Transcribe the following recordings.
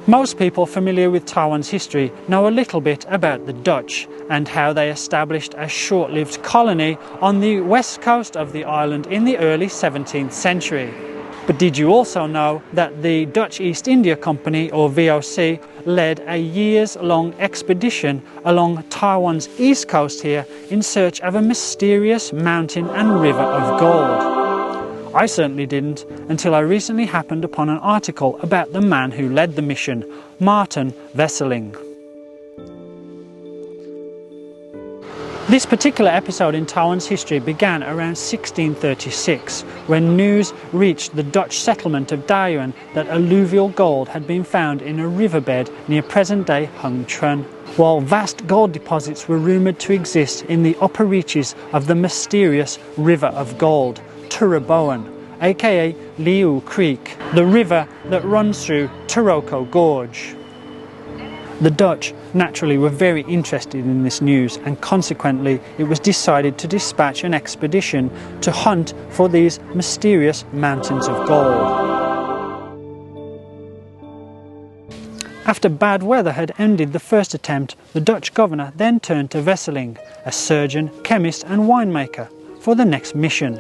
Most people familiar with Taiwan's history know a little bit about the Dutch and how they established a short-lived colony on the west coast of the island in the early 17th century. But did you also know that the Dutch East India Company, or VOC, led a years-long expedition along Taiwan's east coast here in search of a mysterious mountain and river of gold? I certainly didn't until I recently happened upon an article about the man who led the mission, Martin Wesseling. This particular episode in Taiwan's history began around 1636, when news reached the Dutch settlement of Taiyuan that alluvial gold had been found in a riverbed near present-day Hengchun, while vast gold deposits were rumoured to exist in the upper reaches of the mysterious River of Gold, Turaboan, aka Liu Creek, the river that runs through Taroko Gorge. The Dutch naturally were very interested in this news, and consequently it was decided to dispatch an expedition to hunt for these mysterious mountains of gold. After bad weather had ended the first attempt, the Dutch governor then turned to Wesseling, a surgeon, chemist and winemaker, for the next mission.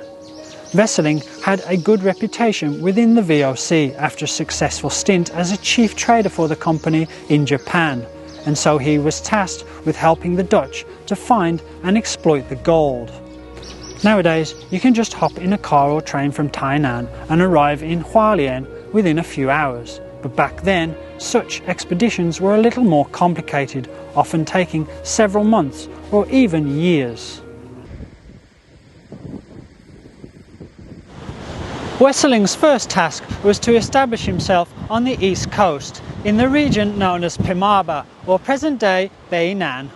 Wesseling had a good reputation within the VOC after a successful stint as a chief trader for the company in Japan, and so he was tasked with helping the Dutch to find and exploit the gold. Nowadays, you can just hop in a car or train from Tainan and arrive in Hualien within a few hours, but back then, such expeditions were a little more complicated, often taking several months or even years. Wesseling's first task was to establish himself on the east coast, in the region known as Pimaba, or present-day Beinan.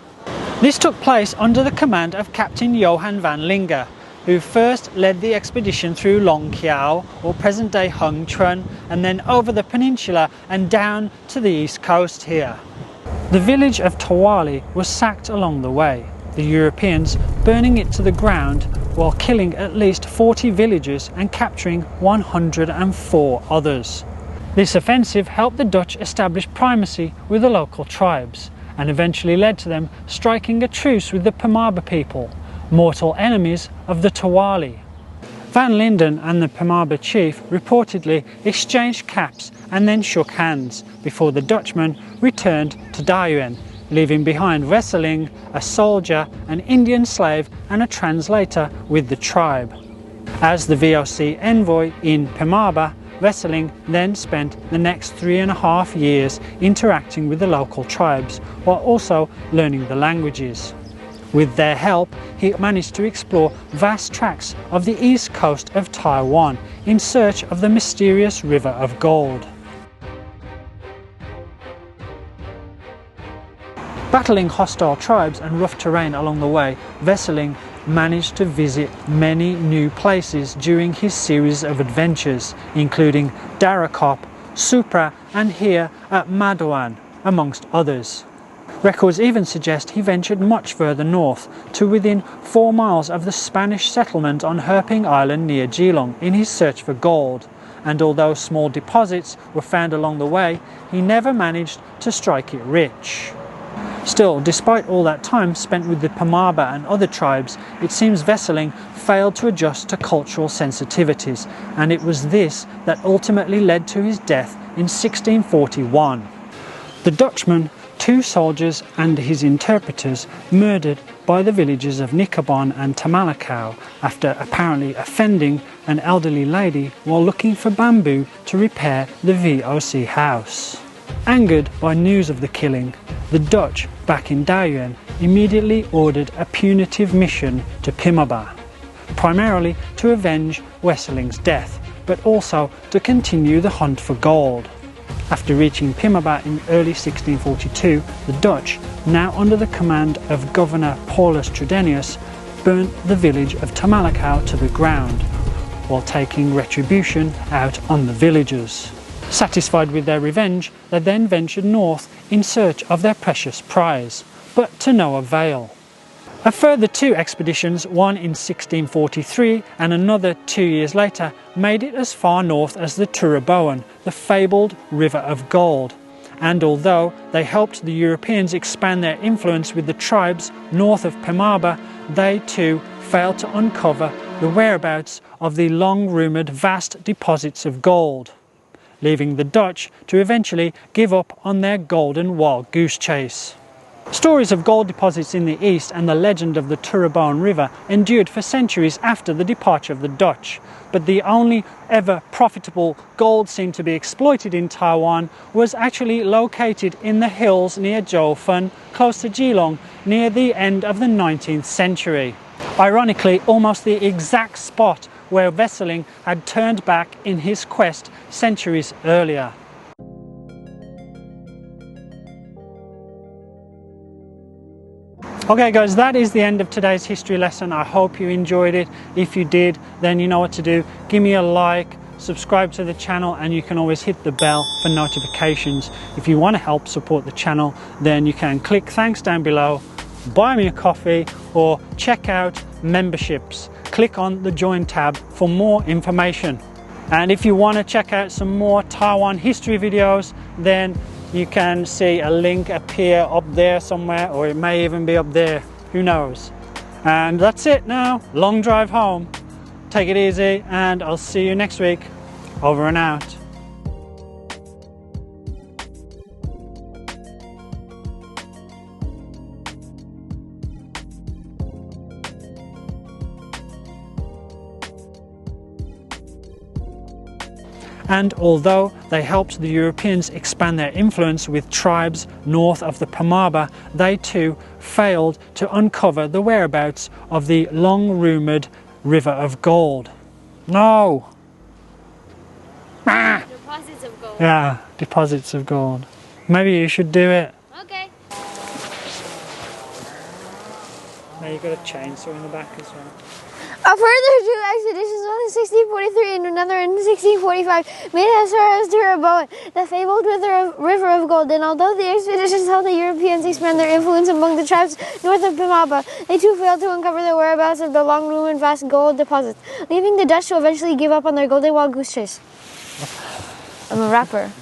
This took place under the command of Captain Johan van Linge, who first led the expedition through Longqiao, or present-day Hengchun, and then over the peninsula and down to the east coast here. The village of Tawali was sacked along the way, the Europeans burning it to the ground while killing at least 40 villagers and capturing 104 others. This offensive helped the Dutch establish primacy with the local tribes, and eventually led to them striking a truce with the Pimaba people, mortal enemies of the Tawali. Van Linden and the Pimaba chief reportedly exchanged caps and then shook hands before the Dutchman returned to Taiyuan, leaving behind Wesseling, a soldier, an Indian slave and a translator with the tribe. As the VOC envoy in Pimaba, Wesseling then spent the next 3.5 years interacting with the local tribes while also learning the languages. With their help, he managed to explore vast tracts of the east coast of Taiwan in search of the mysterious River of Gold. Battling hostile tribes and rough terrain along the way, Wesseling managed to visit many new places during his series of adventures, including Darakop, Supra and here at Madoan, amongst others. Records even suggest he ventured much further north, to within 4 miles of the Spanish settlement on Herping Island near Geelong in his search for gold, and although small deposits were found along the way, he never managed to strike it rich. Still, despite all that time spent with the Pimaba and other tribes, it seems Wesseling failed to adjust to cultural sensitivities, and it was this that ultimately led to his death in 1641. The Dutchman, 2 soldiers and his interpreters murdered by the villagers of Nikabon and Tamalakau after apparently offending an elderly lady while looking for bamboo to repair the VOC house. Angered by news of the killing, the Dutch back in Taiyuan immediately ordered a punitive mission to Pimaba, primarily to avenge Wesseling's death, but also to continue the hunt for gold. After reaching Pimaba in early 1642, the Dutch, now under the command of Governor Paulus Trudenius, burnt the village of Tamalakau to the ground, while taking retribution out on the villagers. Satisfied with their revenge, they then ventured north in search of their precious prize, but to no avail. A further 2 expeditions, one in 1643 and another 2 years later, made it as far north as the Turaboan, the fabled River of Gold, and although they helped the Europeans expand their influence with the tribes north of Pimaba, they too failed to uncover the whereabouts of the long-rumoured vast deposits of gold, leaving the Dutch to eventually give up on their golden wild goose chase. Stories of gold deposits in the east and the legend of the Turabone River endured for centuries after the departure of the Dutch, but the only ever profitable gold seen to be exploited in Taiwan was actually located in the hills near Jiufen, close to Geelong, near the end of the 19th century. Ironically, almost the exact spot where Wesseling had turned back in his quest centuries earlier. Okay guys, that is the end of today's history lesson. I hope you enjoyed it. If you did, then you know what to do. Give me a like, subscribe to the channel, and you can always hit the bell for notifications. If you want to help support the channel, then you can click thanks down below, buy me a coffee, or check out memberships. Click on the join tab for more information. And if you want to check out some more Taiwan history videos, then you can see a link appear up there somewhere, or it may even be up there, who knows. And that's it now. Long drive home. Take it easy, and I'll see you next week. Over and out. And although they helped the Europeans expand their influence with tribes north of the Pimaba, they too failed to uncover the whereabouts of the long-rumoured River of Gold. No! Deposits of gold. Yeah, deposits of gold. Maybe you should do it. Okay. Now you've got a chainsaw in the back as well. A further two expeditions, one in 1643 and another in 1645, made it as far as Turabone, the fabled River of Gold. And although the expeditions helped the Europeans expand their influence among the tribes north of Pimaba, they too failed to uncover the whereabouts of the long-rumored vast gold deposits, leaving the Dutch to eventually give up on their golden wild goose chase. I'm a rapper.